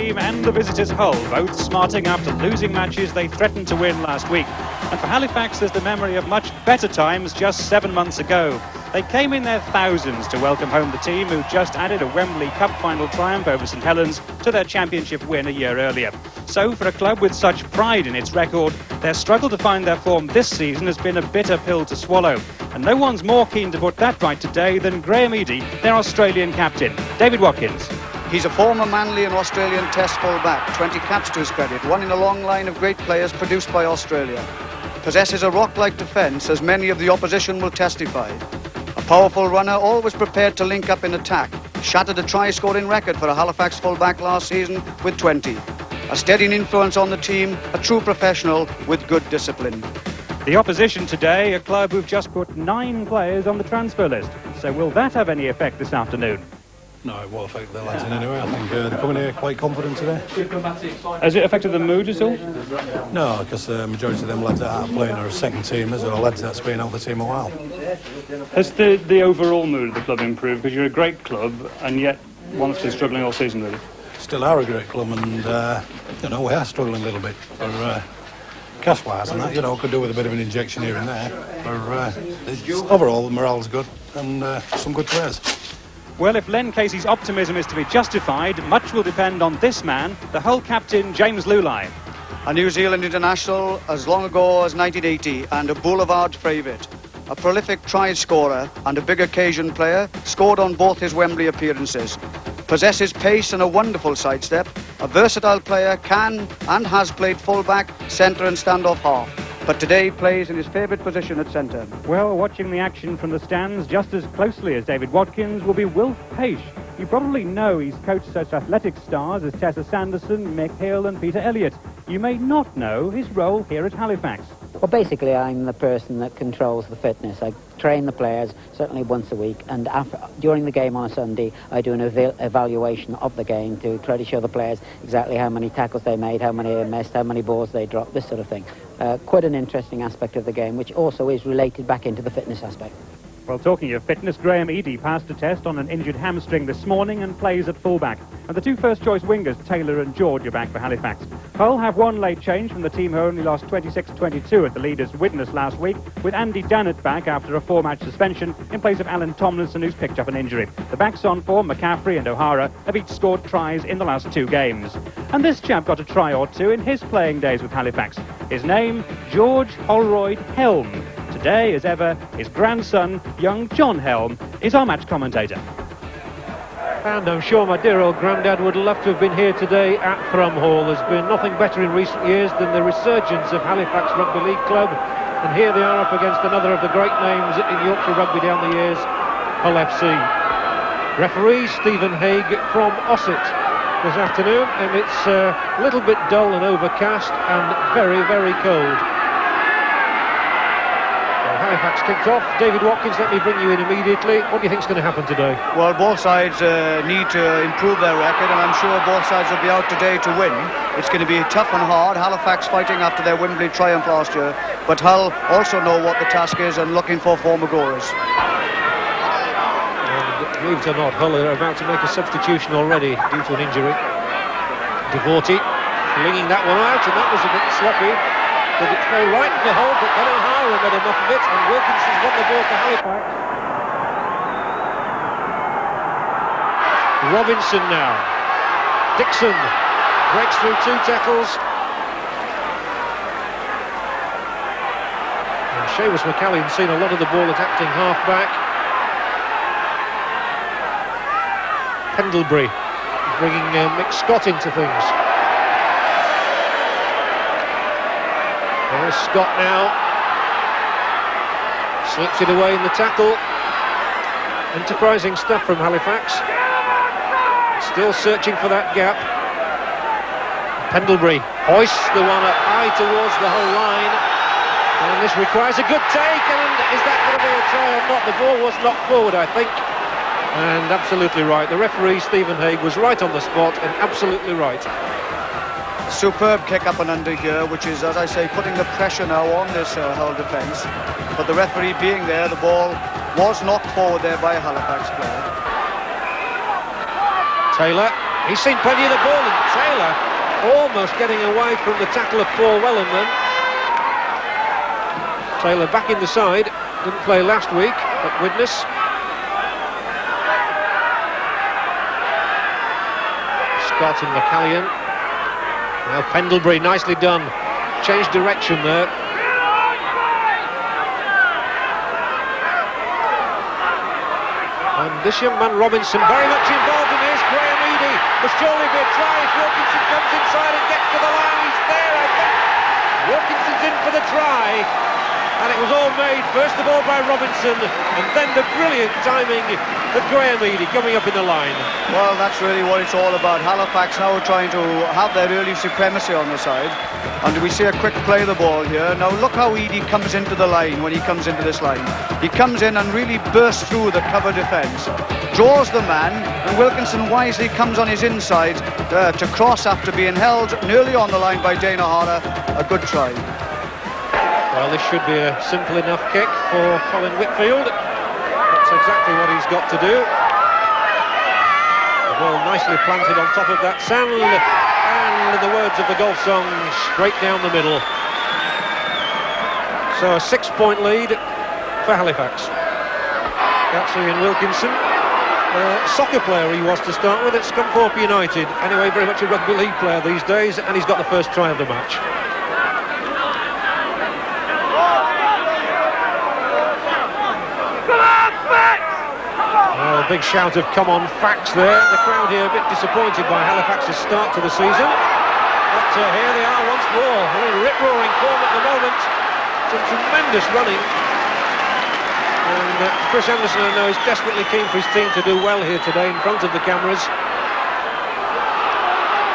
team and the visitors Hull, both smarting after losing matches they threatened to win last week. And for Halifax, there's the memory of much better times just 7 months ago. They came in their thousands to welcome home the team who just added a Wembley Cup final triumph over St Helens to their championship win a year earlier. So for a club with such pride in its record, their struggle to find their form this season has been a bitter pill to swallow. And no one's more keen to put that right today than Graham Eadie, their Australian captain. David Watkins. He's a former Manly and Australian Test full-back, 20 caps to his credit, one in a long line of great players produced by Australia. Possesses a rock-like defence, as many of the opposition will testify. A powerful runner, always prepared to link up in attack. Shattered a try-scoring record for a Halifax full-back last season with 20. A steadying influence on the team, a true professional with good discipline. The opposition today, a club who've just put 9 players on the transfer list. So will that have any effect this afternoon? No, it won't affect the lads in any way. I think they're coming here quite confident today. Has it affected the mood at all? No, because the majority of them lads that are playing are a second teamers or lads that's been out of the team a while. Has the overall mood of the club improved? Because you're a great club and yet one that's been struggling all season, really. Still are a great club and, we are struggling a little bit for cash-wise and that, could do with a bit of an injection here and there. Overall, the morale's good and some good players. Well, if Len Casey's optimism is to be justified, much will depend on this man, the Hull captain, James Lulai. A New Zealand international as long ago as 1980 and a boulevard favourite. A prolific try-scorer and a big occasion player, scored on both his Wembley appearances. Possesses pace and a wonderful sidestep. A versatile player, can and has played full-back, centre and stand-off half. But today plays in his favourite position at centre. Well, watching the action from the stands just as closely as David Watkins will be Wilf Paish. You probably know he's coached such athletic stars as Tessa Sanderson, Mick Hill and Peter Elliott. You may not know his role here at Halifax. Well, basically, I'm the person that controls the fitness. I train the players, certainly once a week, and during the game on a Sunday, I do an evaluation of the game to try to show the players exactly how many tackles they made, how many they missed, how many balls they dropped, this sort of thing. Quite an interesting aspect of the game, which also is related back into the fitness aspect. Well, talking of fitness, Graham Eadie passed a test on an injured hamstring this morning and plays at fullback. And the 2 first-choice wingers, Taylor and George, are back for Halifax. Hull have one late change from the team who only lost 26-22 at the Leaders' Witness last week, with Andy Dannett back after a 4-match suspension in place of Alan Tomlinson, who's picked up an injury. The backs on form, McCaffrey and O'Hara, have each scored tries in the last 2 games. And this chap got a try or 2 in his playing days with Halifax. His name, George Holroyd Helm. Today, as ever, his grandson, young John Helm, is our match commentator. And I'm sure my dear old granddad would love to have been here today at Thrum Hall. There's been nothing better in recent years than the resurgence of Halifax Rugby League Club. And here they are up against another of the great names in Yorkshire rugby down the years, Hull FC. Referee Stephen Haig from Ossett this afternoon, and it's a little bit dull and overcast and very, very cold. Halifax kicked off. David Watkins, let me bring you in immediately. What do you think is going to happen today? Well, both sides need to improve their record, and I'm sure both sides will be out today to win. It's going to be tough and hard. Halifax fighting after their Wembley triumph last year, but Hull also know what the task is and looking for former goals. And believe it or not, Hull are about to make a substitution already due to an injury. Devorty flinging that one out, and that was a bit sloppy. Did it go right in the hole, but then O'Hara made enough of it, and Wilkinson's won the ball for Halifax. Robinson now. Dixon breaks through 2 tackles. And Seamus McCallion's seen a lot of the ball at acting half-back. Pendlebury bringing Mick Scott into things. There's Scott now, slips it away in the tackle. Enterprising stuff from Halifax. Still searching for that gap. Pendlebury hoists the one up high towards the whole line. And this requires a good take, and is that going to be a try or not? The ball was knocked forward, I think. And absolutely right. The referee, Stephen Haig, was right on the spot and absolutely right. Superb kick up and under here, which is, as I say, putting the pressure now on this Hull defence. But the referee being there, the ball was knocked forward there by a Halifax player. Taylor He's seen plenty of the ball, and Taylor almost getting away from the tackle of Paul Wellenman. Taylor back in the side, didn't play last week at Widnes. Scott and McCallion. Now Pendlebury, nicely done. Changed direction there. And this young man Robinson very much involved in this. Graham Eady will surely be a try if Wilkinson comes inside and gets to the line. He's there, I think. Wilkinson's in for the try. And it was all made, first of all, by Robinson, and then the brilliant timing of Graham Eady coming up in the line. Well, that's really what it's all about. Halifax now trying to have their early supremacy on the side. And we see a quick play of the ball here. Now look how Eady comes into the line when he comes into this line. He comes in and really bursts through the cover defence, draws the man, and Wilkinson wisely comes on his inside to cross after being held nearly on the line by Dana Harder. A good try. Well, this should be a simple enough kick for Colin Whitfield. That's exactly what he's got to do. The ball nicely planted on top of that sand, and in the words of the golf song, straight down the middle. So a 6-point lead for Halifax. That's Ian Wilkinson. Soccer player he was to start with at Scunthorpe United. Anyway, very much a rugby league player these days, and he's got the first try of the match. A big shout of "come on, Fax" there. The crowd here a bit disappointed by Halifax's start to the season. But here they are once more. We're in rip-roaring form at the moment. Some tremendous running. And Chris Anderson, I know, is desperately keen for his team to do well here today in front of the cameras.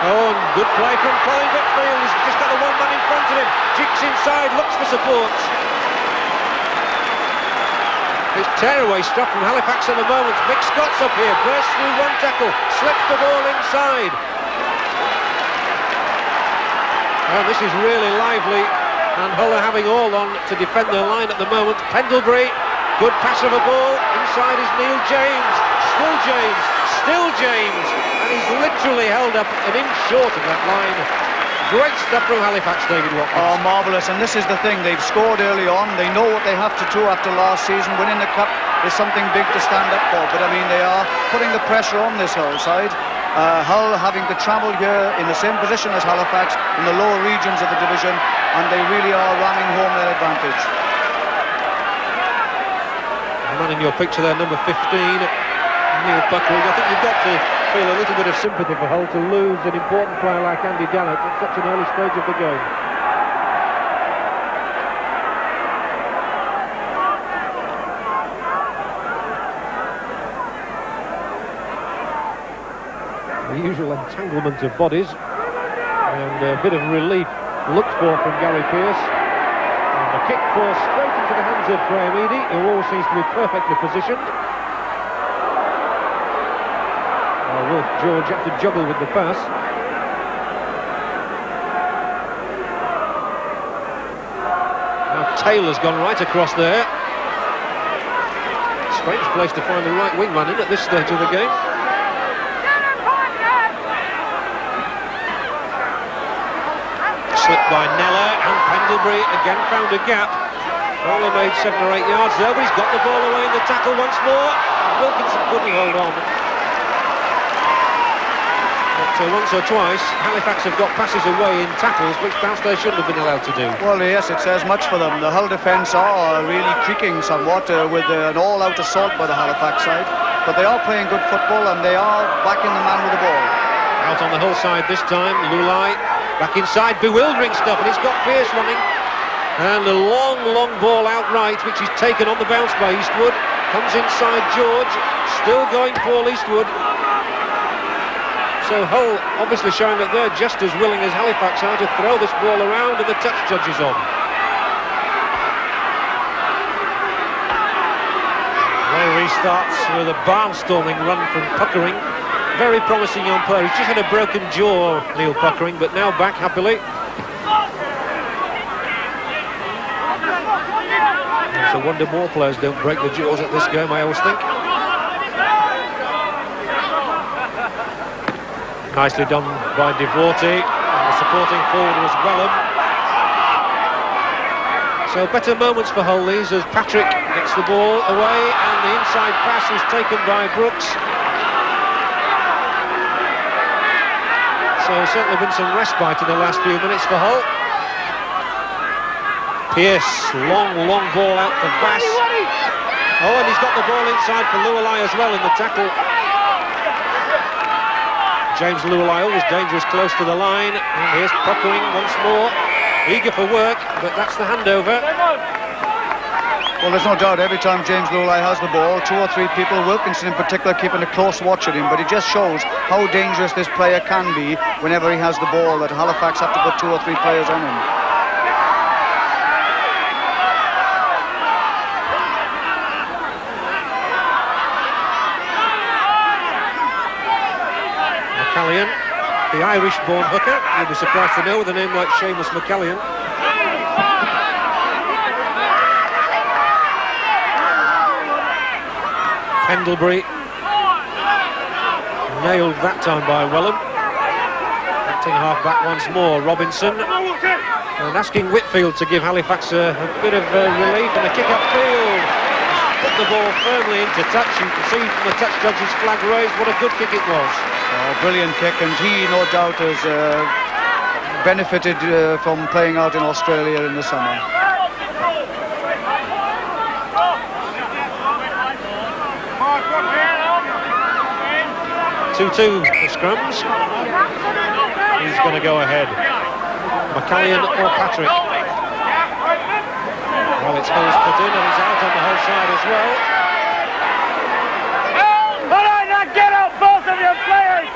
Oh, and good play from Colin Whitfield. He's just got the one man in front of him. Jigs inside, looks for support. It's tearaway stuff from Halifax at the moment. Mick Scott's up here, bursts through one tackle, slips the ball inside. Well, this is really lively, and Hull are having all on to defend their line at the moment. Pendlebury, good pass of a ball, inside is Neil James. Still James, and he's literally held up an inch short of that line. Great stuff from Halifax, David Watkins. Oh, marvellous, and this is the thing, they've scored early on, they know what they have to do after last season. Winning the cup is something big to stand up for, but I mean, they are putting the pressure on this Hull side. Hull having to travel here in the same position as Halifax, in the lower regions of the division, and they really are ramming home their advantage. The man in your picture there, number 15, Neil Buckridge. I think you've got to feel a little bit of sympathy for Hull to lose an important player like Andy Dallett at such an early stage of the game. The usual entanglement of bodies, and a bit of relief looked for from Gary Pearce. And a kick forced straight into the hands of Graham Eady, who always seems to be perfectly positioned. Will George have to juggle with the pass? Now Taylor's gone right across there. Strange place to find the right wingman in at this stage of the game. Slipped by Neller, and Pendlebury again found a gap. Only made 7 or 8 yards there, but he's got the ball away in the tackle once more. Wilkinson couldn't hold on. So once or twice, Halifax have got passes away in tackles, which perhaps they shouldn't have been allowed to do. Well, yes, it says much for them. The Hull defence are really creaking somewhat with an all-out assault by the Halifax side. But they are playing good football, and they are backing the man with the ball. Out on the Hull side this time, Lulai back inside, bewildering stuff, and he's got Pearce running. And a long ball outright, which is taken on the bounce by Eastwood. Comes inside George, still going Paul Eastwood. So Hull obviously showing that they're just as willing as Halifax are to throw this ball around, and the touch judge is on. Well, restarts with a barnstorming run from Puckering. Very promising young player. He's just had a broken jaw, Neil Puckering, but now back happily. It's a wonder more players don't break the jaws at this game, I always think. Nicely done by Devorty, and the supporting forward was Wellham. So better moments for Hull these as Patrick gets the ball away and the inside pass was taken by Brooks. So certainly been some respite in the last few minutes for Hull. Pearce, long ball out for Bass. Oh, and he's got the ball inside for Lualai as well in the tackle. James Lualai always dangerous close to the line. And here's Pockering once more. Eager for work, but that's the handover. Well, there's no doubt every time James Lualai has the ball, 2 or 3 people, Wilkinson in particular, keeping a close watch at him, but it just shows how dangerous this player can be whenever he has the ball, that Halifax have to put 2 or 3 players on him. McCallion, the Irish-born hooker, you'd be surprised to know with a name like Seamus McCallion. Pendlebury, nailed that time by Wellham. Acting half-back once more, Robinson. And asking Whitfield to give Halifax a bit of relief and a kick upfield. Put the ball firmly into touch. You can see from the touch judge's flag raised what a good kick it was. Brilliant kick, and he no doubt has benefited from playing out in Australia in the summer. Two scrums. He's going to go ahead. McCallion or Patrick. Well, it's Hull's put in and he's out on the whole side as well. All right, now get out, both of your players!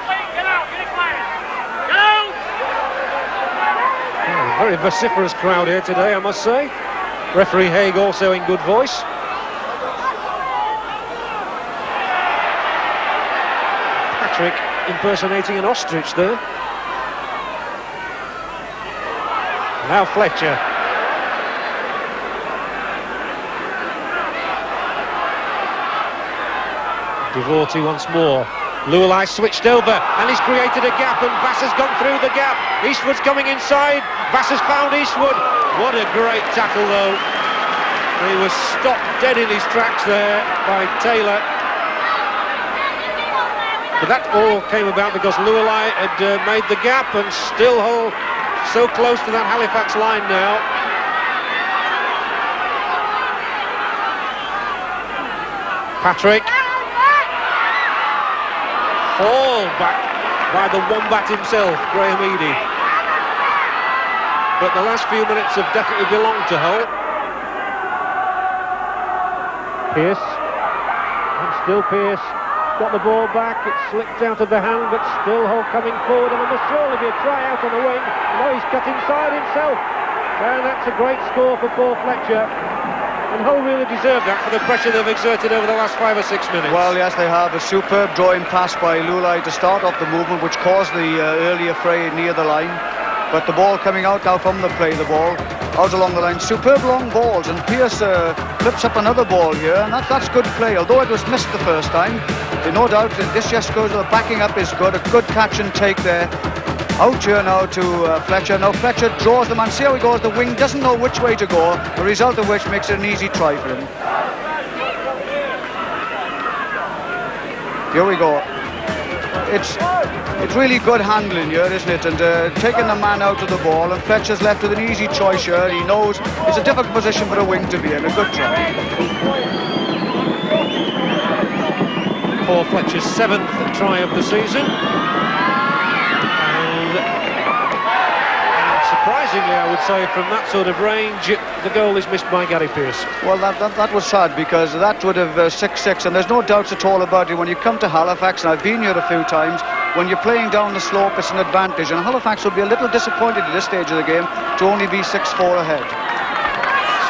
Oh, very vociferous crowd here today, I must say. Referee Haig also in good voice. Patrick impersonating an ostrich there. Now Fletcher. Devorty once more. Lualai switched over and he's created a gap and Bass has gone through the gap. Eastwood's coming inside. Bass has found Eastwood. What a great tackle though. He was stopped dead in his tracks there by Taylor. But that all came about because Lualai had made the gap and still Hull so close to that Halifax line now. Patrick. Hauled back by the Wombat himself, Graham Eadie. But the last few minutes have definitely belonged to Hull. Pearce, and still Pearce, got the ball back, it slipped out of the hand, but still Hull coming forward, and there must surely be a try out on the wing. No, he's cut inside himself, and that's a great score for Paul Fletcher. And Hull really deserved that for the pressure they've exerted over the last 5 or 6 minutes. Well, yes, they have. A superb drawing pass by Lualai to start off the movement, which caused the earlier fray near the line. But the ball coming out now from the play, the ball out along the line. Superb long balls, and Pearce flips up another ball here, and that's good play. Although it was missed the first time, no doubt this just goes, the backing up is good. A good catch and take there. Out here now to Fletcher. Now Fletcher draws the man. See how he goes. The wing doesn't know which way to go, the result of which makes it an easy try for him. Here we go. It's really good handling here, isn't it? And taking the man out of the ball, and Fletcher's left with an easy choice here. He knows it's a difficult position for a wing to be in. A good try. Paul Fletcher's 7th try of the season. Surprisingly, I would say, from that sort of range, the goal is missed by Gary Pearce. Well, that was sad, because that would have 6-6, and there's no doubts at all about it. When you come to Halifax, and I've been here a few times, when you're playing down the slope, it's an advantage, and Halifax will be a little disappointed at this stage of the game to only be 6-4 ahead.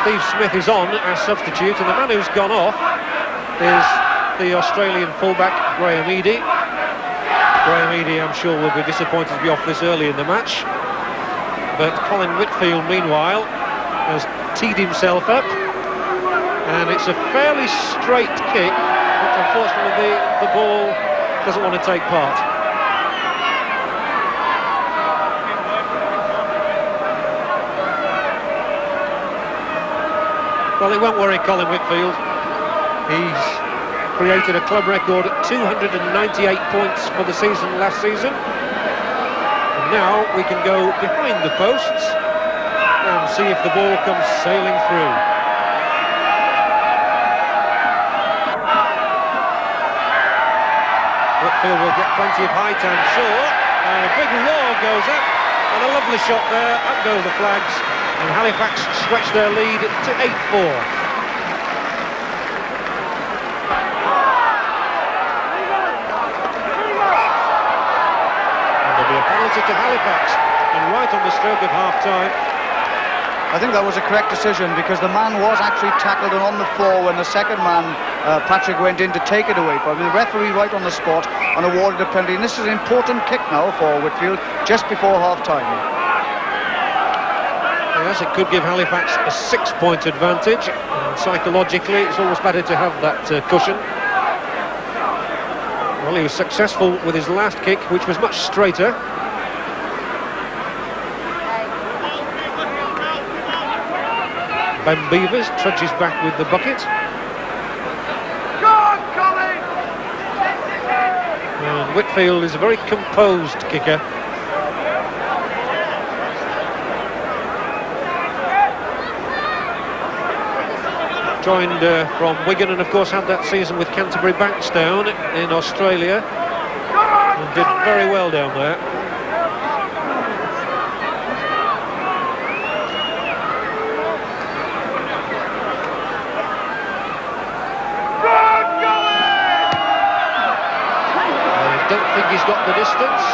Steve Smith is on as substitute, and the man who's gone off is the Australian fullback, Graham Eadie. Graham Eadie, I'm sure, will be disappointed to be off this early in the match. But Colin Whitfield, meanwhile, has teed himself up, and it's a fairly straight kick, but unfortunately the ball doesn't want to take part. Well, it won't worry Colin Whitfield. He's created a club record 298 points for the season last season. And now we can go behind the posts and see if the ball comes sailing through. Whitfield will get plenty of height, I'm sure. And a big roar goes up, and a lovely shot there. Up go the flags, and Halifax stretch their lead to 8-4. To Halifax, and right on the stroke of half-time. I think that was a correct decision, because the man was actually tackled and on the floor when the second man, Patrick, went in to take it away. But the referee right on the spot and awarded a penalty. And this is an important kick now for Whitfield, just before half-time. Yes, it could give Halifax a 6-point advantage. And psychologically, it's always better to have that cushion. Well, he was successful with his last kick, which was much straighter. Ben Beavers trudges back with the bucket. Go on, Colin! And Whitfield is a very composed kicker. Joined from Wigan, and of course had that season with Canterbury Bankstown in Australia. And did very well down there. He's got the distance,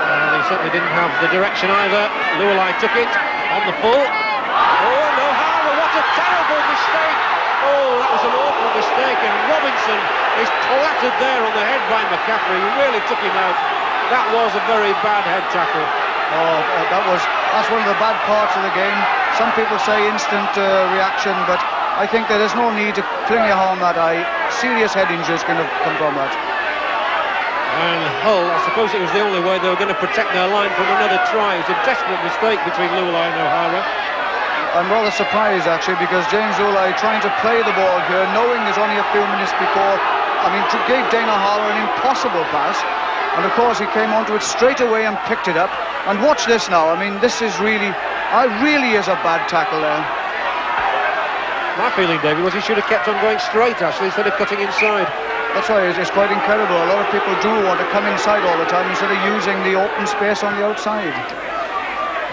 and he certainly didn't have the direction either. Lualai took it on the full. Oh, Nohara, what a terrible mistake! Oh, that was an awful mistake, and Robinson is clattered there on the head by McCaffrey. He really took him out. That was a very bad head tackle. Oh, that's one of the bad parts of the game. Some people say instant reaction, but I think there is no need to fling your harm that eye. Serious head injuries can have come from that. And Hull, I suppose it was the only way they were going to protect their line from another try. It was a desperate mistake between Lualai and O'Hara. I'm rather surprised, actually, because James Lualai trying to play the ball here, knowing there's only a few minutes before, gave Dane O'Hara an impossible pass. And, of course, he came onto it straight away and picked it up. And watch this now. This is really is a bad tackle there. My feeling, David, was he should have kept on going straight, actually, instead of cutting inside. That's why it's quite incredible. A lot of people do want to come inside all the time instead of using the open space on the outside.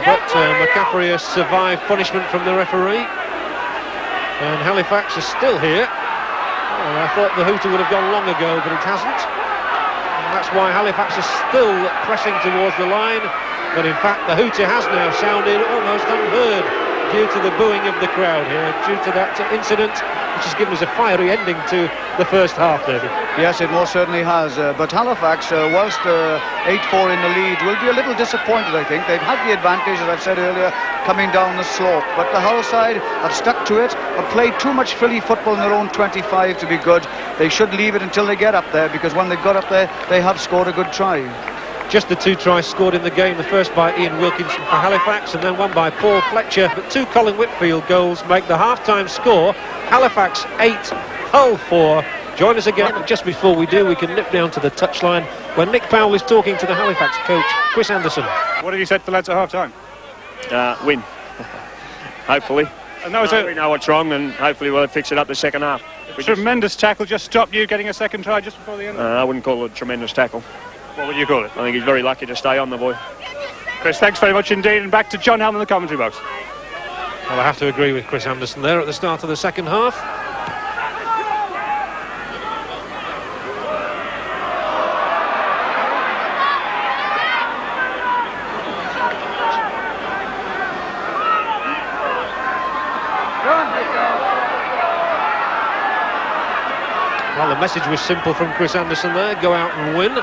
But McCaffrey has survived punishment from the referee. And Halifax is still here. Oh, I thought the hooter would have gone long ago, but it hasn't. And that's why Halifax is still pressing towards the line. But in fact, the hooter has now sounded almost unheard due to the booing of the crowd here, due to that incident, which has given us a fiery ending to the first half, David. Yes, it most certainly has. But Halifax, whilst 8-4 in the lead, will be a little disappointed, I think. They've had the advantage, as I've said earlier, coming down the slope. But the Hull side have stuck to it, have played too much Philly football in their own 25 to be good. They should leave it until they get up there, because when they've got up there, they have scored a good try. Just the 2 tries scored in the game, the first by Ian Wilkinson for Halifax and then one by Paul Fletcher. But 2 Colin Whitfield goals make the half-time score Halifax 8, Hull 4. Join us again just before we do. We can nip down to the touchline when Nick Powell is talking to the Halifax coach, Chris Anderson. What did you say to the lads at half-time? Win. Hopefully. And that was we know what's wrong, and hopefully we'll fix it up the second half. Tremendous tackle just stopped you getting a second try just before the end. I wouldn't call it a tremendous tackle. What would you call it? I think he's very lucky to stay on, the boy. Chris, thanks very much indeed, and back to John Helm in the commentary box. Well, I have to agree with Chris Anderson there at the start of the second half. Well, the message was simple from Chris Anderson there, go out and win.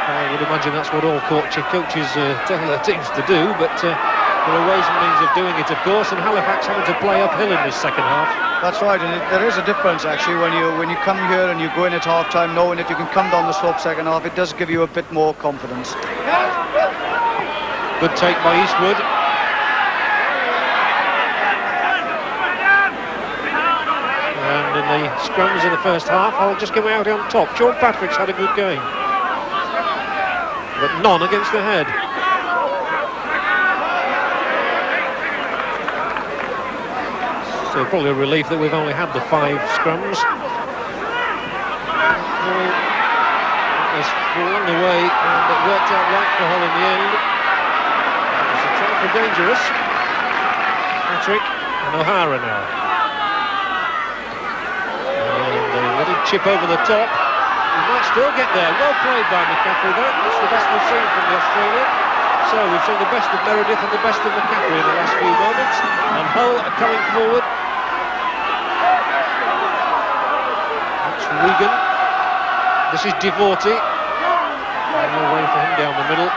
I would imagine that's what all coaches tell their teams to do, but there are ways and means of doing it, of course, and Halifax having to play uphill in this second half. That's right, and there is a difference, actually, when you come here and you go in at half-time knowing that you can come down the slope second half. It does give you a bit more confidence. Good take by Eastwood. And in the scrums in the first half, I'll just come out on top. Sean Patrick's had a good game, but none against the head. So probably a relief that we've only had the 5 scrums. It was along the way, and it worked out right for Hull in the end. It was a try for dangerous. Patrick and O'Hara now. Chip over the top. He might still get there. Well played by McCaffrey though. That's the best we've seen from the Australian. So we've seen the best of Meredith and the best of McCaffrey in the last few moments. And Hull are coming forward. That's Regan. This is Devorty. No way for him down the middle.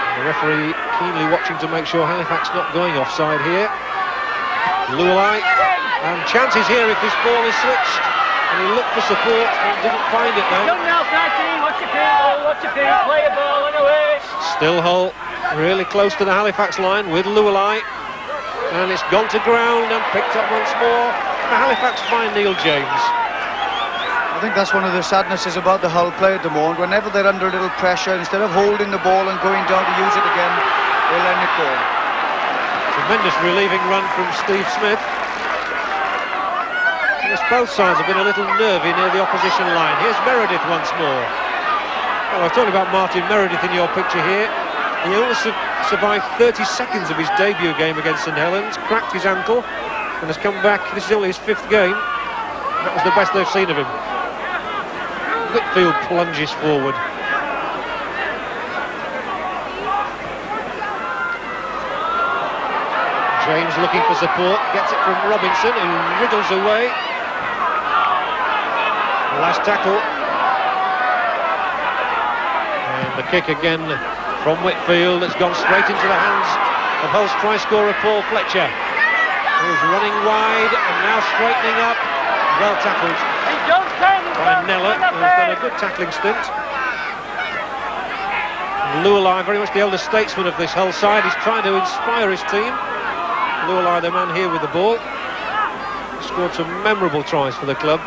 And the referee keenly watching to make sure Halifax not going offside here. Lualai. And chances here if this ball is switched. And he looked for support and didn't find it now. Young now, 13, watch your feet, play a ball, and away. Still Hull, really close to the Halifax line with Lualai. And it's gone to ground and picked up once more. The Halifax find Neil James. I think that's one of the sadnesses about the Hull play at the moment. Whenever they're under a little pressure, instead of holding the ball and going down to use it again, they're letting it go. Tremendous relieving run from Steve Smith. Both sides have been a little nervy near the opposition line. Here's Meredith once more. Well, I was talking about Martin Meredith in your picture here. He only survived 30 seconds of his debut game against St Helens, cracked his ankle, and has come back. This is only his 5th game. That was the best they've seen of him. Whitfield plunges forward. James looking for support, gets it from Robinson, who wriggles away. Last tackle. And the kick again from Whitfield. It's gone straight into the hands of Hull's try-scorer Paul Fletcher, who's running wide and now straightening up. Well tackled by Nella, who's done a good tackling stint. Lualai, very much the elder statesman of this Hull side, he's trying to inspire his team. Lualai, the man here with the ball, scored some memorable tries for the club.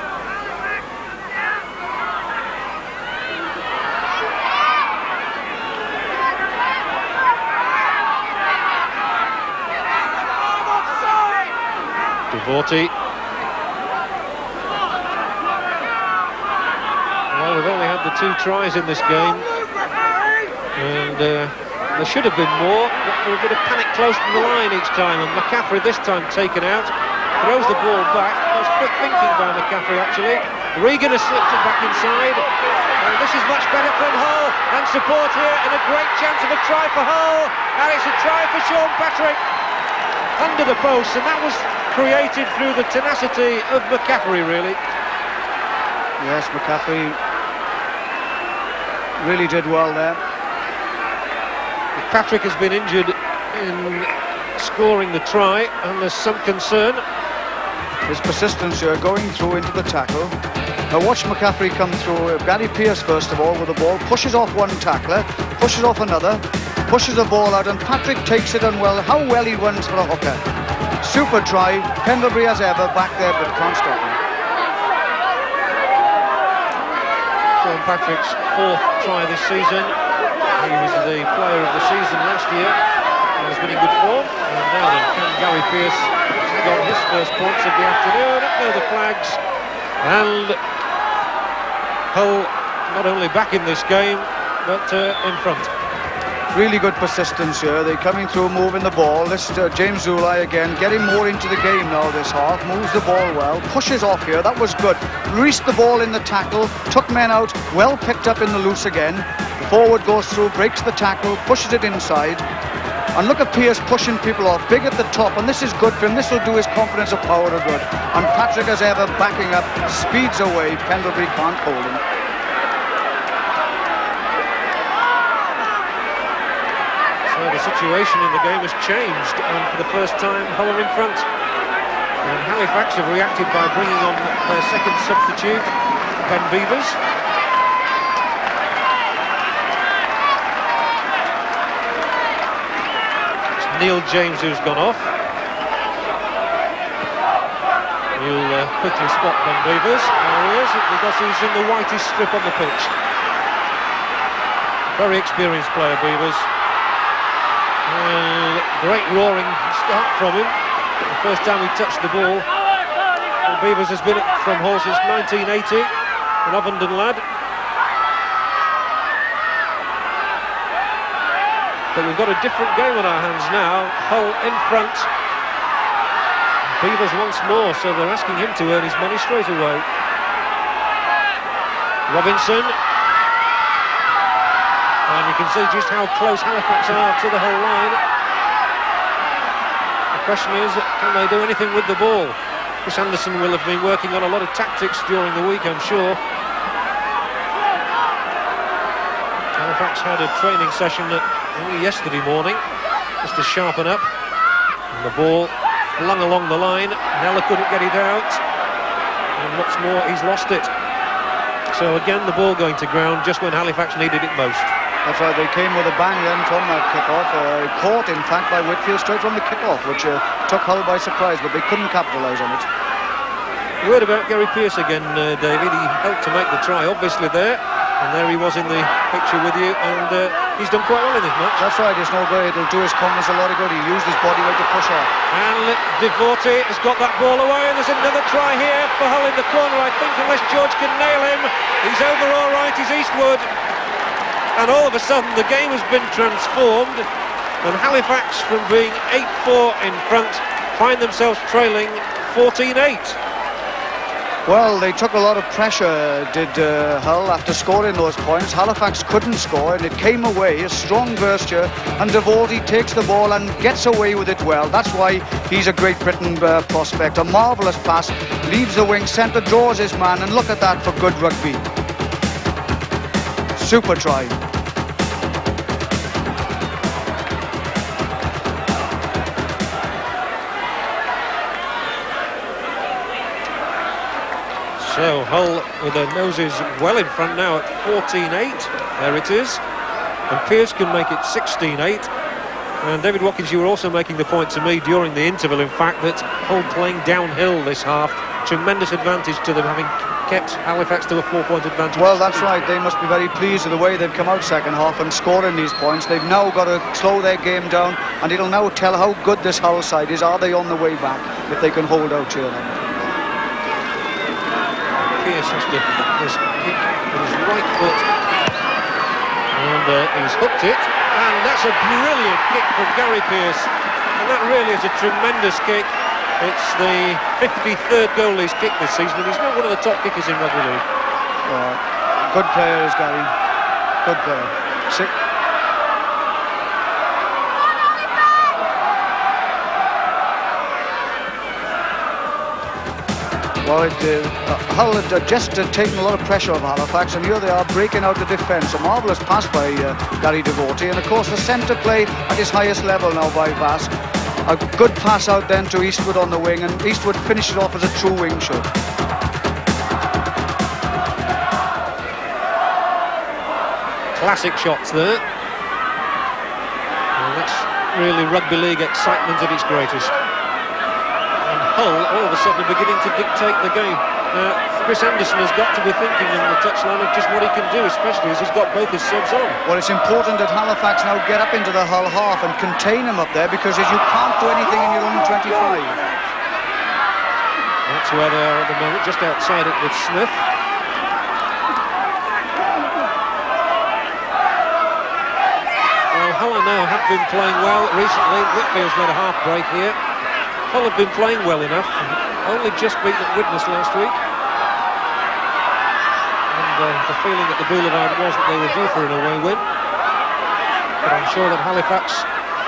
Devorty. Well, we've only had the 2 tries in this game, and there should have been more, but for a bit of panic close to the line each time, and McCaffrey this time taken out, throws the ball back. That was quick thinking by McCaffrey actually. Regan has slipped it back inside, and this is much better from Hull, and support here, and a great chance of a try for Hull, and it's a try for Sean Patrick under the post, and that was created through the tenacity of McCaffrey, really. Yes, McCaffrey really did well there. Patrick has been injured in scoring the try, and there's some concern. His persistence here, going through into the tackle. Now watch McCaffrey come through. Gary Pearce, first of all, with the ball, pushes off one tackler, pushes off another, pushes the ball out, and Patrick takes it on well. How well he runs for a hooker. Super try. Pendlebury as ever back there, but can't stop him. Sean Patrick's 4th try this season. He was the player of the season last year. He has been in good form. And now then, can Gary Pearce got his first points of the afternoon? Up go the flags. And Hull not only back in this game, but in front. Really good persistence here. They're coming through, moving the ball. This James Zulai again, getting more into the game now this half. Moves the ball well, pushes off here. That was good. Released the ball in the tackle, took men out, well picked up in the loose again. The forward goes through, breaks the tackle, pushes it inside. And look at Pearce pushing people off, big at the top, and this is good for him. This will do his confidence of power of good. And Patrick, as ever, backing up, speeds away. Pendlebury can't hold him. The situation in the game has changed, and for the first time Hull are in front, and Halifax have reacted by bringing on their second substitute, Ben Beavers. It's Neil James who's gone off. You'll quickly spot Ben Beavers. There he is, because he's in the whitest strip on the pitch. Very experienced player, Beavers. Great roaring start from him. The first time he touched the ball. And Beavers has been from Hull since 1980, an Ovenden lad. But we've got a different game on our hands now. Hull in front. Beavers once more, so they're asking him to earn his money straight away. Robinson. And you can see just how close Halifax are to the Hull line. The question is, can they do anything with the ball? Chris Anderson will have been working on a lot of tactics during the week, I'm sure. Halifax had a training session only yesterday morning, just to sharpen up. And the ball flung along the line. Nella couldn't get it out. And what's more, he's lost it. So again, the ball going to ground just when Halifax needed it most. That's right, they came with a bang then from that kick-off. Caught, in fact, by Whitfield straight from the kick-off, which took Hull by surprise, but they couldn't capitalise on it. A word about Gary Pearce again, David. He helped to make the try, obviously, there. And there he was in the picture with you, and he's done quite well in this match. That's right, it's no good. It'll do his corners a lot of good. He used his body weight to push off. And Devorty has got that ball away, and there's another try here for Hull in the corner, I think, unless George can nail him. He's over all right, he's Eastwood. And all of a sudden, the game has been transformed, and Halifax, from being 8-4 in front, find themselves trailing 14-8. Well, they took a lot of pressure, did Hull, after scoring those points. Halifax couldn't score, and it came away, a strong burst here, and Devorty takes the ball and gets away with it well. That's why he's a Great Britain prospect. A marvellous pass, leaves the wing centre, draws his man, and look at that for good rugby. Super try. So Hull with their noses well in front now at 14-8. There it is. And Pearce can make it 16-8. And David Watkins, you were also making the point to me during the interval, in fact, that Hull playing downhill this half. Tremendous advantage to them, having kept Halifax to a 4-point advantage. Well, that's right. They must be very pleased with the way they've come out second half and scoring these points. They've now got to slow their game down, and it'll now tell how good this Hull side is. Are they on the way back if they can hold out here then? Pearce has to hook this kick with his right foot, and he's hooked it, and that's a brilliant kick from Gary Pearce, and that really is a tremendous kick. It's the 53rd goal he's kicked this season, and he's not one of the top kickers in rugby league. Good player is Gary, good player. Well, Hull had just taken a lot of pressure off Halifax, and here they are breaking out the defence. A marvellous pass by Gary Devorty, and of course the centre play at his highest level now by Bass. A good pass out then to Eastwood on the wing, and Eastwood finished it off as a true wing should. Classic shots there. And that's really rugby league excitement at its greatest. Hull all of a sudden beginning to dictate the game. Chris Anderson has got to be thinking on the touchline of just what he can do, especially as he's got both his subs on. Well, it's important that Halifax now get up into the Hull half and contain him up there, because if you can't do anything in your own 25. That's where they are at the moment, just outside it with Smith. Well, Hull now have been playing well recently. Whitfield's made a half break here. Hull have been playing well enough, only just beaten Widnes last week. And the feeling at the Boulevard was that they were due for an away win. But I'm sure that Halifax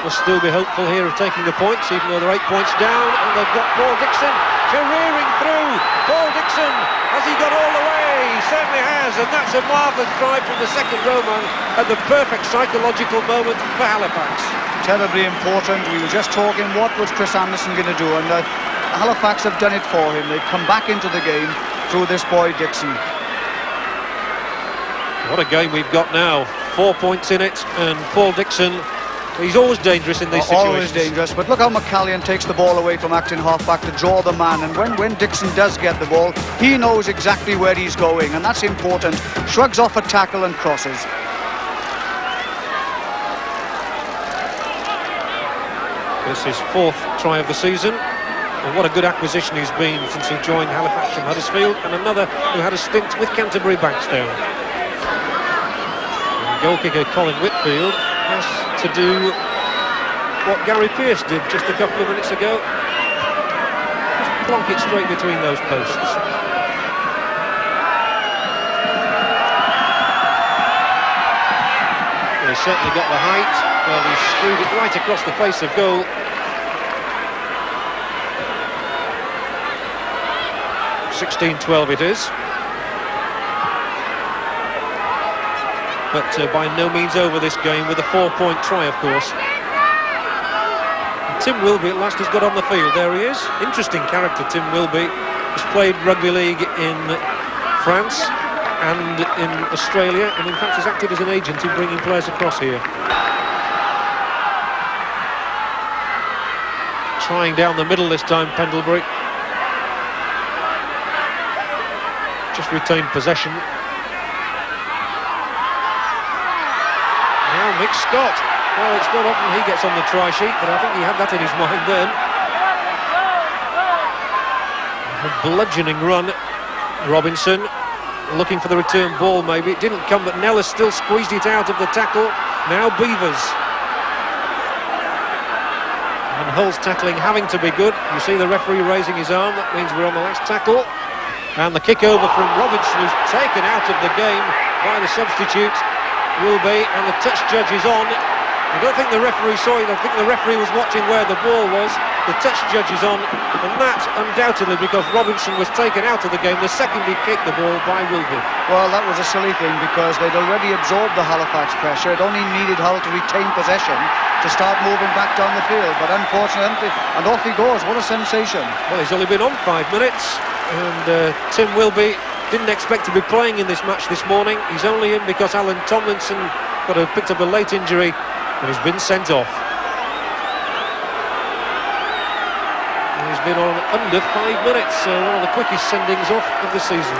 will still be hopeful here of taking the points, even though they're 8 points down, and they've got Paul Dixon careering through. Paul Dixon, has he got all the way? He certainly has, and that's a marvellous drive from the second row man at the perfect psychological moment for Halifax. Terribly important. We were just talking, what was Chris Anderson going to do, and Halifax have done it for him. They've come back into the game through this boy Dixon. What a game we've got now. 4 points in it, and Paul Dixon He's always dangerous in these situations. Always dangerous, but look how McCallion takes the ball away from acting half-back to draw the man, and when Dixon does get the ball, he knows exactly where he's going, and that's important. Shrugs off a tackle and crosses. This is 4th try of the season, and what a good acquisition he's been since he joined Halifax from Huddersfield, and another who had a stint with Canterbury Bankstown. And goal kicker Colin Whitfield has to do what Gary Pearce did just a couple of minutes ago. Just plonk it straight between those posts. He's certainly got the height. Well, he screwed it right across the face of goal. (16-12) it is. But by no means over this game with a 4-point try, of course. And Tim Wilby at last has got on the field. There he is. Interesting character, Tim Wilby. He's played rugby league in France and in Australia, and in fact has acted as an agent in bringing players across here. Trying down the middle this time, Pendlebury. Just retained possession. Now Mick Scott. Well, it's not often he gets on the try sheet, but I think he had that in his mind then. A bludgeoning run. Robinson looking for the return ball maybe. It didn't come, but Nellis still squeezed it out of the tackle. Now Beavers. And Hull's tackling having to be good. You see the referee raising his arm. That means we're on the last tackle. And the kick over from Robinson, who's taken out of the game by the substitute, will be, and the touch judge is on. I don't think the referee saw it. I think the referee was watching where the ball was. The touch judge is on, and that undoubtedly because Robinson was taken out of the game the second he kicked the ball by Wilby. Well, that was a silly thing because they'd already absorbed the Halifax pressure. It only needed Hull to retain possession to start moving back down the field, but unfortunately, and off he goes. What a sensation. Well, he's only been on 5 minutes, and Tim Wilby didn't expect to be playing in this match this morning. He's only in because Alan Tomlinson picked up a late injury and he's been sent off. And he's been on under 5 minutes, so one of the quickest sendings off of the season.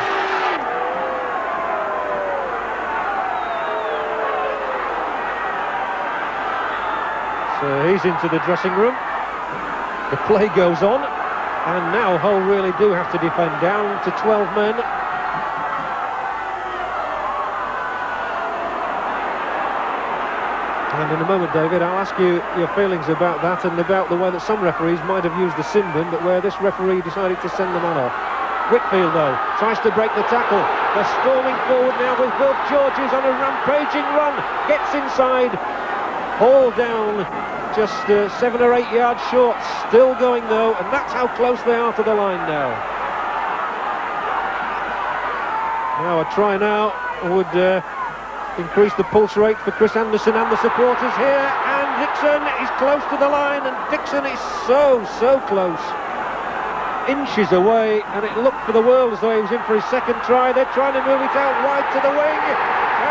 So he's into the dressing room. The play goes on, and now Hull really do have to defend down to 12 men. And in a moment, David, I'll ask you your feelings about that and about the way that some referees might have used the sin bin, but where this referee decided to send the man off. Whitfield, though, tries to break the tackle. They're storming forward now with Will Georges on a rampaging run. Gets inside. Hauled down just 7 or 8 yards short. Still going, though, and that's how close they are to the line now. Now a try now would increase the pulse rate for Chris Anderson and the supporters here, and Dixon is close to the line, and Dixon is so close, inches away, and it looked for the world as though he was in for his second try. They're trying to move it out wide to the wing,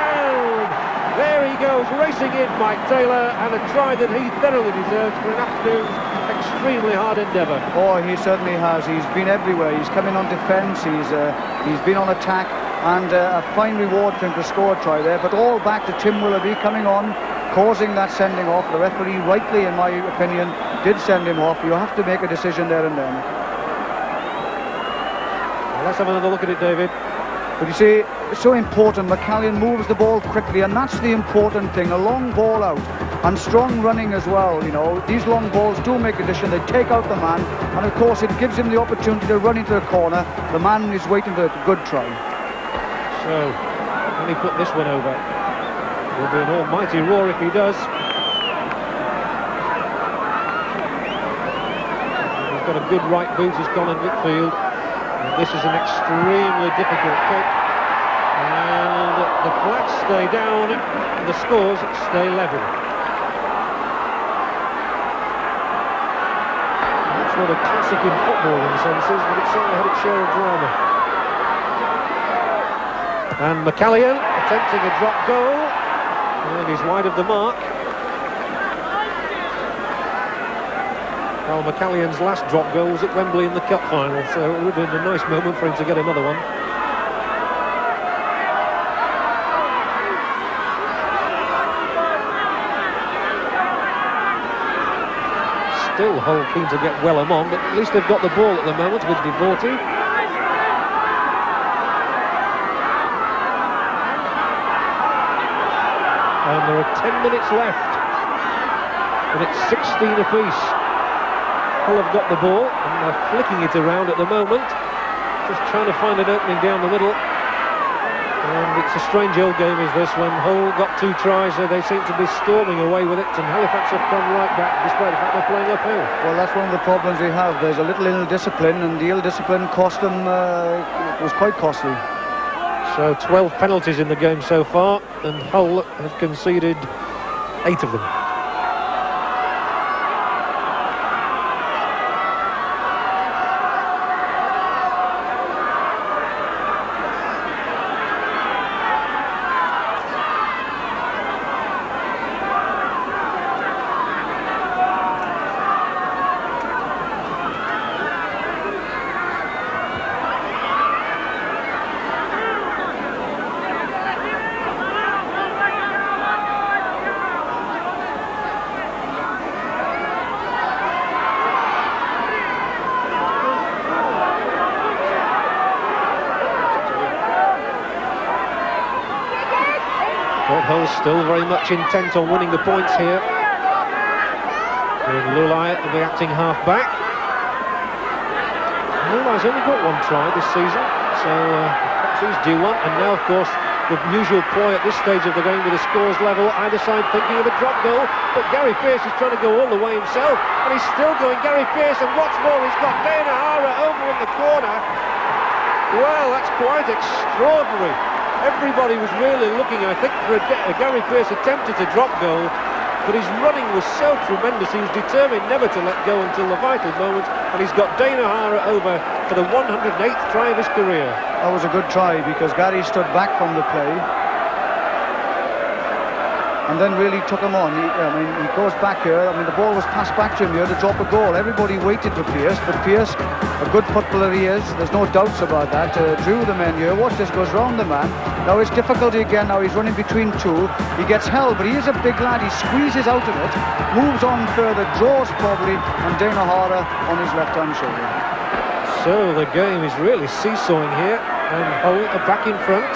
and there he goes, racing in, Mike Taylor, and a try that he thoroughly deserves for an afternoon's extremely hard endeavour. Oh, he certainly has. He's been everywhere. He's come in on defence, he's been on attack, and a fine reward for him to score a try there, but all back to Tim Willoughby coming on, causing that sending off. The referee, rightly in my opinion, did send him off. You have to make a decision there and then. Well, let's have another look at it, David. But you see, it's so important. McCallion moves the ball quickly, and that's the important thing. A long ball out, and strong running as well. You know, these long balls do make a difference. They take out the man, and of course it gives him the opportunity to run into the corner. The man is waiting for a good try. So, can he put this one over? Will be an almighty roar if he does. He's got a good right boot, as Colin Whitfield. And this is an extremely difficult kick. And the flats stay down, and the scores stay level. That's not a classic in football in senses, but it certainly had its share of drama. And McCallion attempting a drop goal, and he's wide of the mark. Well, McCallion's last drop goal was at Wembley in the cup final, so it would have been a nice moment for him to get another one. Still Hull keen to get Wellham on, but at least they've got the ball at the moment with Devorty. And there are 10 minutes left, and it's 16 apiece. Hull have got the ball, and they're flicking it around at the moment, just trying to find an opening down the middle. And it's a strange old game is this, when Hull got 2 tries, so they seem to be storming away with it, and Halifax have come right back, despite the fact they're playing uphill. Well, that's one of the problems they have. There's a little ill-discipline, and the ill-discipline cost them, was quite costly. So 12 penalties in the game so far, and Hull have conceded 8 of them. Hull's still very much intent on winning the points here. With Lulai at the acting half-back. Lulai's only got 1 try this season, so perhaps he's due one. And now, of course, the usual ploy at this stage of the game with the scores level, either side thinking of a drop goal, but Gary Pearce is trying to go all the way himself, and he's still going, Gary Pearce, and what's more, he's got Dana Hara over in the corner. Well, that's quite extraordinary. Everybody was really looking, I think, for a Gary Pearce attempted a drop goal, but his running was so tremendous, he was determined never to let go until the vital moment, and he's got Dana Hara over for the 108th try of his career. That was a good try, because Gary stood back from the play and then really took him on. He goes back here. I mean, the ball was passed back to him here to drop a goal. Everybody waited for Pearce, but Pearce, a good footballer he is, there's no doubts about that, drew the men here. Watch this, goes round the man. Now it's difficulty again, now he's running between 2. He gets held, but he is a big lad. He squeezes out of it, moves on further, draws probably, and Dana Hara on his left-hand shoulder. So the game is really seesawing here, and Hull are back in front.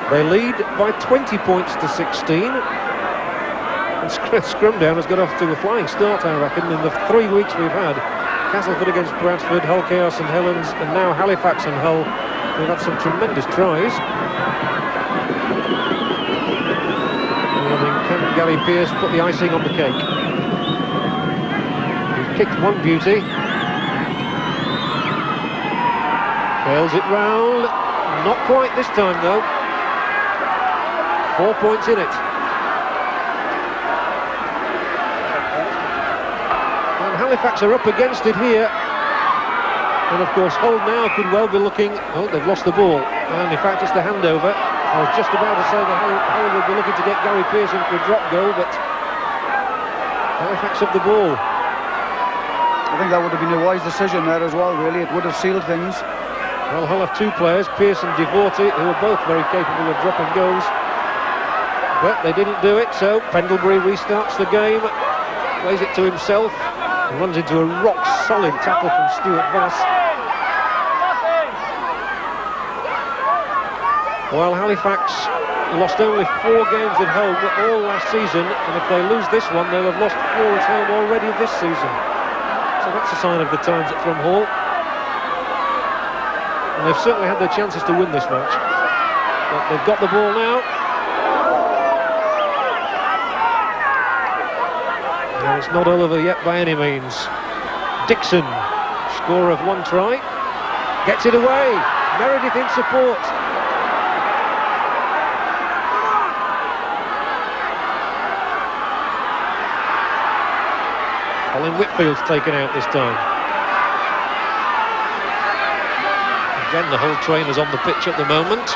They lead by 20 points to 16. And Scrumdown has got off to a flying start, I reckon, in the 3 weeks we've had. Castleford against Bradford, Hull Chaos and Helens, and now Halifax and Hull. We've had some tremendous tries. And can Gary Pearce put the icing on the cake? He's kicked one beauty. Fails it round. Not quite this time, though. 4 points in it. And Halifax are up against it here. And of course Hull now could well be looking, oh, they've lost the ball. And in fact it's the handover. I was just about to say that Hull would be looking to get Gary Pearce in for a drop goal, but Halifax have the ball. I think that would have been a wise decision there as well, really. It would have sealed things. Well, Hull have 2 players, Pearce and Devorty, who are both very capable of dropping goals. But they didn't do it, so Pendlebury restarts the game, plays it to himself, and runs into a rock-solid tackle from Stuart Vass. While Halifax lost only 4 games at home all last season, and if they lose this one, they'll have lost 4 at home already this season. So that's a sign of the times at From Hall. And they've certainly had their chances to win this match. But they've got the ball now. And it's not all over yet by any means. Dixon, scorer of 1 try, gets it away. Meredith in support. Colin Whitfield's taken out this time. Again, the whole train is on the pitch at the moment.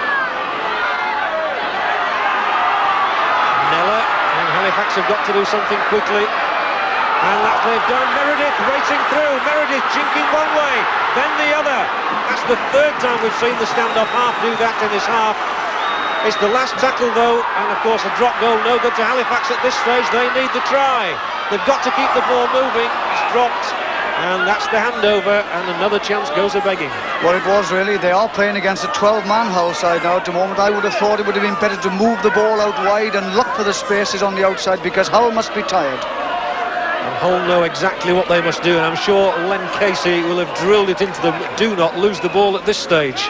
Nella and Halifax have got to do something quickly. And that's they've done. Meredith racing through. Meredith jinking one way, then the other. That's the third time we've seen the stand-up half do that in this half. It's the last tackle though, and of course a drop goal no good to Halifax at this stage. They need the try. They've got to keep the ball moving. It's dropped, and that's the handover, and another chance goes a-begging. Well, it was really. They are playing against a 12-man Hull side now at the moment. I would have thought it would have been better to move the ball out wide and look for the spaces on the outside, because Hull must be tired. And Hull know exactly what they must do, and I'm sure Len Casey will have drilled it into them. Do not lose the ball at this stage.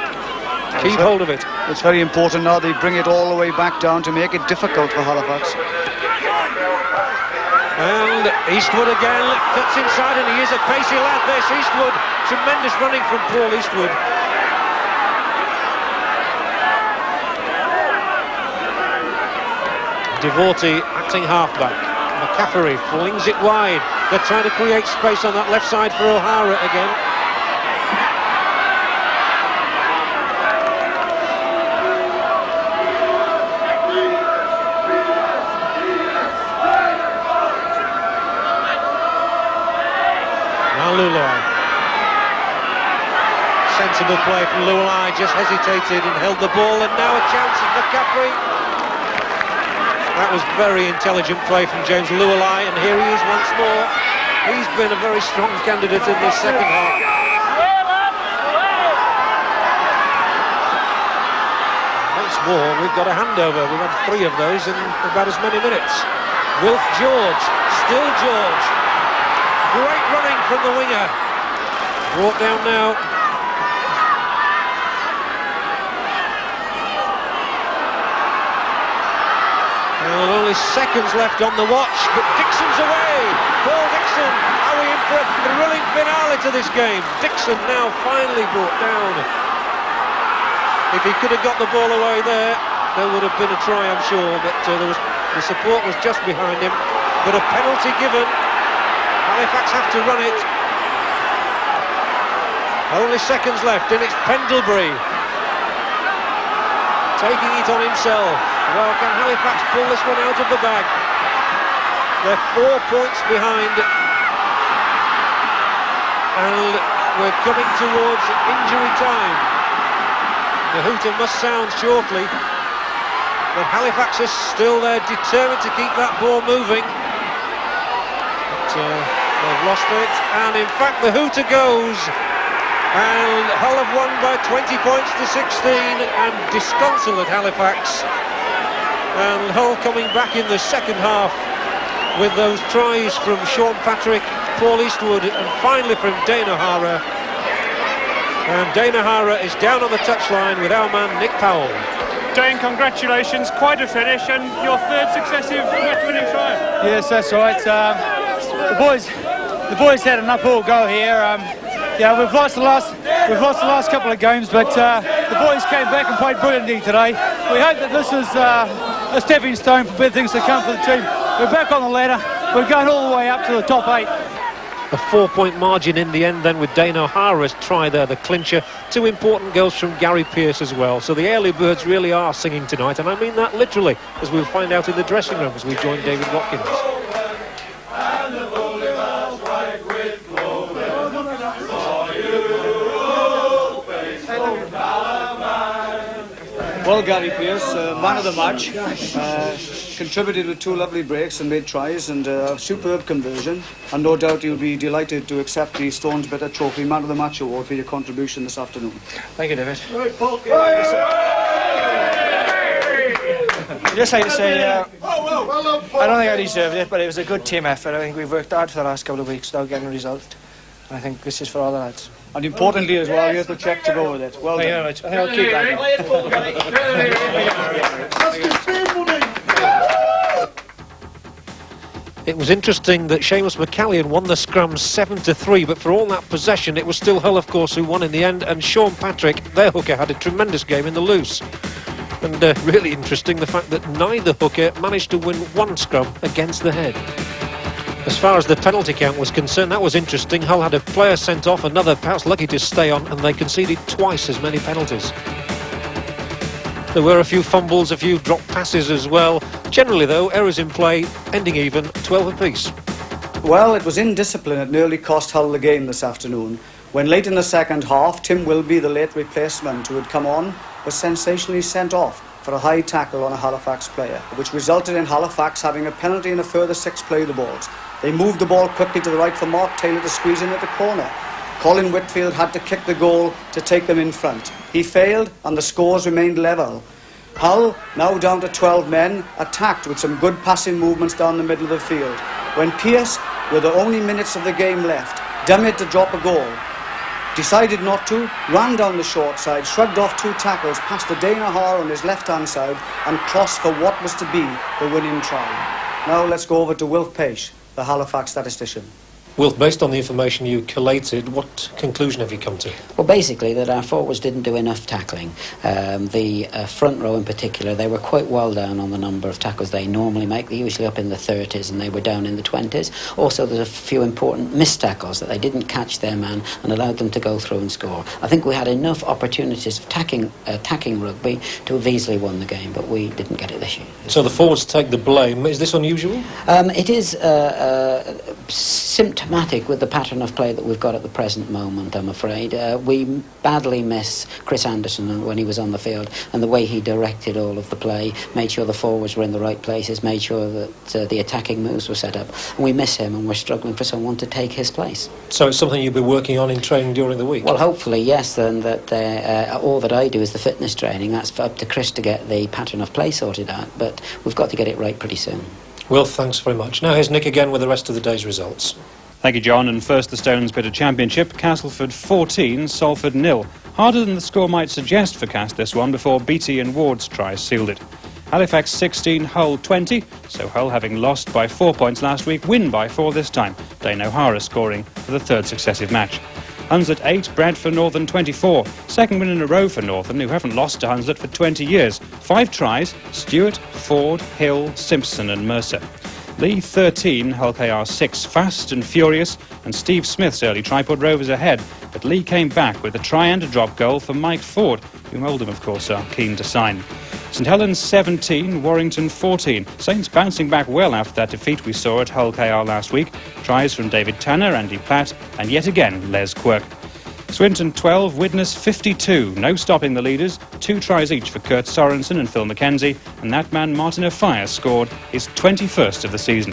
Keep hold of it. It's very important now they bring it all the way back down to make it difficult for Halifax. And Eastwood again cuts inside, and he is a pacey lad, this Eastwood. Tremendous running from Paul Eastwood. Devorty acting halfback. McCaffrey flings it wide. They're trying to create space on that left side for O'Hara again. Lulai. Sensible play from Lulai, just hesitated and held the ball, and now a chance of McCaffrey. That was very intelligent play from James Lulai, and here he is once more. He's been a very strong candidate in this second half. Once more, we've got a handover. We've had 3 of those in about as many minutes. Wilf George, still George. Great running from the winger. Brought down now. Well, only seconds left on the watch, but Dixon's away. Paul Dixon, are we in for a thrilling finale to this game? Dixon now finally brought down. If he could have got the ball away there would have been a try, I'm sure, but the support was just behind him. But a penalty given. Halifax have to run it. Only seconds left, and it's Pendlebury taking it on himself. Well, can Halifax pull this one out of the bag? They're 4 points behind, and we're coming towards injury time. The hooter must sound shortly, but Halifax is still there, determined to keep that ball moving. They've lost it, and in fact the hooter goes, and Hull have won by 20 points to 16, and disconsolate Halifax. And Hull coming back in the second half with those tries from Sean Patrick, Paul Eastwood, and finally from Dane O'Hara. And Dane O'Hara is down on the touchline with our man Nick Powell. Dane, congratulations, quite a finish, and your 3rd successive match-winning try. Yes, that's right. The boys had an uphill go here. Yeah, we've lost the last couple of games, but the boys came back and played brilliantly today. We hope that this is a stepping stone for better things to come for the team. We're back on the ladder. We're going all the way up to the top 8. A 4-point margin in the end then, with Dane O'Hara's try there, the clincher. 2 important goals from Gary Pearce as well. So the early birds really are singing tonight, and I mean that literally, as we'll find out in the dressing room as we join David Watkins. Well, Gary Pearce, man of the match, contributed with 2 lovely breaks and made tries, and a superb conversion, and no doubt you'll be delighted to accept the Stones Better Trophy Man of the Match award for your contribution this afternoon. Thank you, David. I'd just like to say, I don't think I deserved it, but it was a good team effort. I think we've worked hard for the last couple of weeks without getting a result. And I think this is for all the lads. And importantly as well, here's the cheque to go with it. Well done. I think I'll keep that. It was interesting that Seamus McCallion won the scrum 7-3, but for all that possession, it was still Hull, of course, who won in the end, and Sean Patrick, their hooker, had a tremendous game in the loose. And really interesting, the fact that neither hooker managed to win 1 scrum against the head. As far as the penalty count was concerned, that was interesting. Hull had a player sent off, another perhaps lucky to stay on, and they conceded twice as many penalties. There were a few fumbles, a few dropped passes as well. Generally, though, errors in play, ending even, 12 apiece. Well, it was indiscipline that nearly cost Hull the game this afternoon, when late in the second half, Tim Wilby, the late replacement who had come on, was sensationally sent off for a high tackle on a Halifax player, which resulted in Halifax having a penalty and a further 6 play the balls. They moved the ball quickly to the right for Mark Taylor to squeeze in at the corner. Colin Whitfield had to kick the goal to take them in front. He failed and the scores remained level. Hull, now down to 12 men, attacked with some good passing movements down the middle of the field. When Pearce, with the only minutes of the game left, dummied to drop a goal, decided not to, ran down the short side, shrugged off 2 tackles, passed to Dana Haar on his left-hand side and crossed for what was to be the winning try. Now let's go over to Wilf Paish, the Halifax statistician. Wilf, based on the information you collated, what conclusion have you come to? Well, basically that our forwards didn't do enough tackling. The front row in particular, they were quite well down on the number of tackles they normally make. They're usually up in the 30s and they were down in the 20s. Also, there's a few important missed tackles that they didn't catch their man and allowed them to go through and score. I think we had enough opportunities of attacking rugby to have easily won the game, but we didn't get it this year. So the forwards take the blame. Is this unusual? It is symptomatic with the pattern of play that we've got at the present moment, I'm afraid. We badly miss Chris Anderson when he was on the field, and the way he directed all of the play, made sure the forwards were in the right places, made sure that the attacking moves were set up. And we miss him, and we're struggling for someone to take his place. So it's something you'll be working on in training during the week? Well, hopefully, yes. Then all that I do is the fitness training. That's up to Chris to get the pattern of play sorted out, but we've got to get it right pretty soon. Well, thanks very much. Now here's Nick again with the rest of the day's results. Thank you, John. And first, the Stones Bitter Championship. Castleford 14, Salford 0. Harder than the score might suggest for Cast this one before Beattie and Ward's tries sealed it. Halifax 16, Hull 20. So Hull, having lost by 4 points last week, win by 4 this time. Dane O'Hara scoring for the 3rd successive match. Hunslet 8, Bradford Northern 24. Second win in a row for Northern, who haven't lost to Hunslet for 20 years. 5 tries, Stewart, Ford, Hill, Simpson and Mercer. Lee 13, Hull KR 6, fast and furious, and Steve Smith's early try put Rovers ahead, but Lee came back with a try and a drop goal for Mike Ford, whom Oldham of course are keen to sign. St Helens 17, Warrington 14. Saints bouncing back well after that defeat we saw at Hull KR last week. Tries from David Tanner, Andy Platt, and yet again Les Quirk. Swinton 12, Widnes 52. No stopping the leaders. 2 tries each for Kurt Sorensen and Phil McKenzie, and that man Martin O'Fire scored his 21st of the season.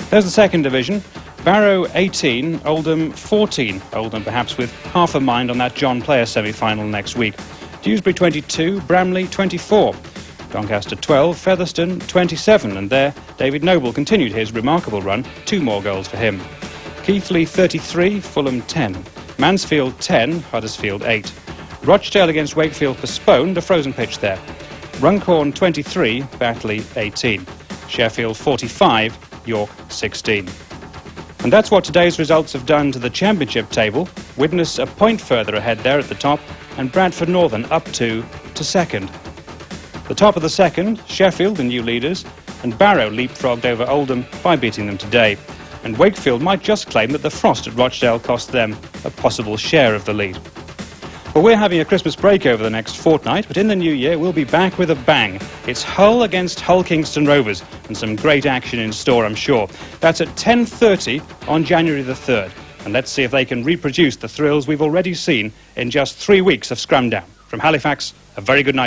There's the second division. Barrow 18, Oldham 14. Oldham perhaps with half a mind on that John Player semi-final next week. Dewsbury 22, Bramley 24. Doncaster 12, Featherstone 27, and there David Noble continued his remarkable run. 2 more goals for him. Keighley 33, Fulham 10. Mansfield 10, Huddersfield 8. Rochdale against Wakefield postponed, a frozen pitch there. Runcorn 23, Batley 18. Sheffield 45, York 16. And that's what today's results have done to the championship table. Widnes a point further ahead there at the top, and Bradford Northern up to second. The top of the second, Sheffield, the new leaders, and Barrow leapfrogged over Oldham by beating them today. And Wakefield might just claim that the frost at Rochdale cost them a possible share of the lead. Well, we're having a Christmas break over the next fortnight, but in the new year we'll be back with a bang. It's Hull against Hull Kingston Rovers, and some great action in store, I'm sure. That's at 10:30 on January the 3rd. And let's see if they can reproduce the thrills we've already seen in just 3 weeks of scrum down. From Halifax, a very good night.